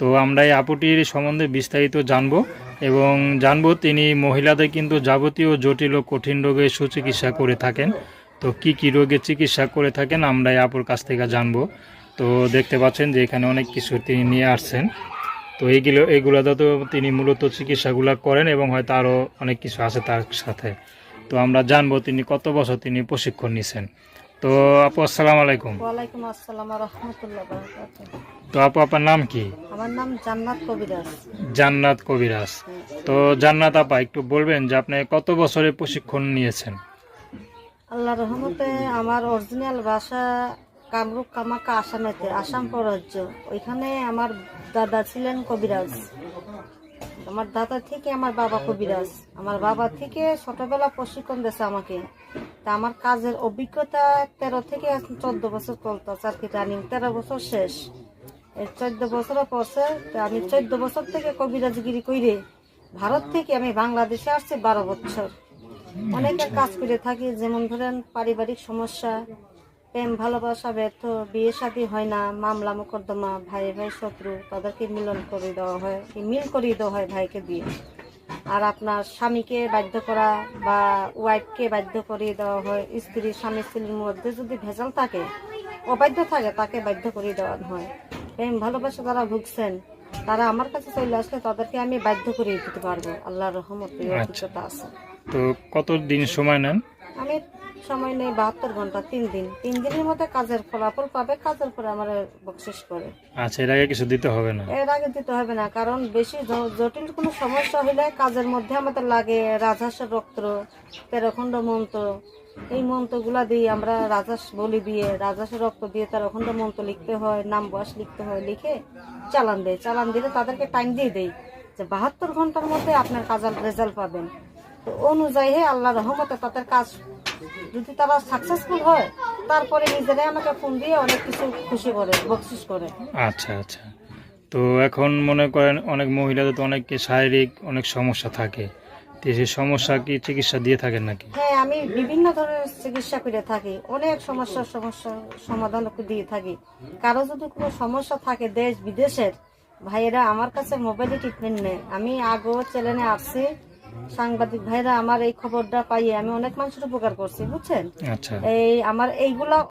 তো আমরা এই আপুটির সম্বন্ধে বিস্তারিত জানবো এবং জানবো তিনি মহিলাদের কিন্তু যাবতীয় জটিল ও কঠিন রোগের সুচিকিৎসা করে থাকেন। তো কি কি রোগের চিকিৎসা করে থাকেন আমরা এই আপুর কাছ থেকে জানবো। তো দেখতে পাচ্ছেন যে এখানে অনেক কিছু তিনি নিয়ে আসছেন। তো এইগুলোতে তো তিনি মূলত চিকিৎসাগুলো করেন এবং হয়তো আরও অনেক কিছু আছে তার সাথে। তো আমরা জানবো তিনি কত বছর তিনি প্রশিক্ষণ নিছেন। তো আপু আসসালামু আলাইকুম। ওয়ালাইকুম আসসালাম ওয়া রাহমাতুল্লাহি ওয়া বারাকাতুহু। তো আপু আপনার নাম কি? আমার নাম জান্নাত কবিরাজ। জান্নাত কবিরাজ। তো জান্নাত আপা একটু বলবেন যে আপনি কত বছরের প্রশিক্ষণ নিয়েছেন? আল্লাহর রহমতে আমার অরিজিনাল ভাষা কামরূপ কামাখ্যা আসামেতে, আসাম রাজ্য। ওইখানে আমার দাদা ছিলেন কবিরাজ। আমার দাদা থেকে আমার বাবা কবিরাজ। আমার বাবা থেকে ছোটবেলা প্রশিক্ষণ দিয়েছে আমাকে। তা আমার কাজের অভিজ্ঞতা 13 থেকে 14 বছর চলতেছে আর কি, রানিং 13 বছর শেষ। এই 14 বছরের পরছে আমি 14 বছর থেকে কবিরাজগিরি করে ভারত থেকে আমি বাংলাদেশে আসছি 12 বছর। অনেকের কাজ করে থাকি, যেমন ধরেন পারিবারিক সমস্যা, প্রেম ভালোবাসা ব্যর্থ, বিয়ে শাদী হয় না, মামলা মোকদ্দমা, ভাই ভাই শত্রু, তাদেরকে মিলন করে দেওয়া হয়, মিল করিয়ে দেওয়া হয় ভাইকে দিয়ে। আর আপনার স্বামীকে বাধ্য করা বা ওয়াইফকে বাধ্য করিয়ে দেওয়া হয়। স্ত্রী স্বামী স্ত্রীর মধ্যে যদি ভেজাল থাকে, অবাধ্য থাকে, তাকে বাধ্য করিয়ে দেওয়া হয়। প্রেম ভালোবাসা যারা ভুগছেন তারা আমার কাছে চলে আসলে তাদেরকে আমি বাধ্য করিয়ে দিতে পারবো। আল্লাহর রহমতে অভিজ্ঞতা আছে। তো কত দিন সময় নেন? আমি সময় নেই 72 ঘন্টা, 3 দিন। 3 দিনের মধ্যে কাজের ফলাফল পাবে, কাজের পরে আমার বকশিস করে। আচ্ছা, এর আগে কিছু দিতে হবে না? এর আগে দিতে হবে না, কারণ বেশি জটিল কোনো সমস্যা হলে কাজের মধ্যে আমাদের লাগে রাজহাঁসের রক্ত, 13 খণ্ড মন্ত্র। এই মন্ত্রগুলা দিয়ে আমরা রাজহাঁস বলি দিয়ে, রাজহাঁসের রক্ত দিয়ে 13 খণ্ড মন্ত্র লিখতে হয়, নাম বয়স লিখতে হয়, লিখে চালান দেয়। চালান দিলে তাদেরকে টাইম দিয়ে দেয় যে 72 ঘন্টার মধ্যে আপনার কাজের রেজাল্ট পাবেন। তো অনুযায়ী আল্লাহ রহমতে তাদের কাজ যদি তারা সাকসেসফুল হয়, তারপরে নিজেরাই আমাকে ফোন দিয়ে অনেক কিছু খুশি করে, বকশিস করে। আচ্ছা আচ্ছা। তো এখন মনে করেন অনেক মহিলাদের তো অনেক শারীরিক অনেক সমস্যা থাকে, তো সেই সমস্যা কি চিকিৎসা দিয়ে থাকেন নাকি? হ্যাঁ, আমি বিভিন্ন ধরনের চিকিৎসা করে থাকি, অনেক সমস্যার সমাধান দিয়ে থাকি। কারো যদি কোনো সমস্যা থাকে দেশ বিদেশের, ভাইয়েরা আমার কাছে মোবাইলে ট্রিটমেন্ট নেয়। আমি আগেও চ্যানেলে আসছি, সাংবাদিক ভাইরা আমার এই খবরটা পাইয়ে আমি অনেক মানুষের উপকার করছি, বুঝছেন। আচ্ছা। এই আমার এইগুলা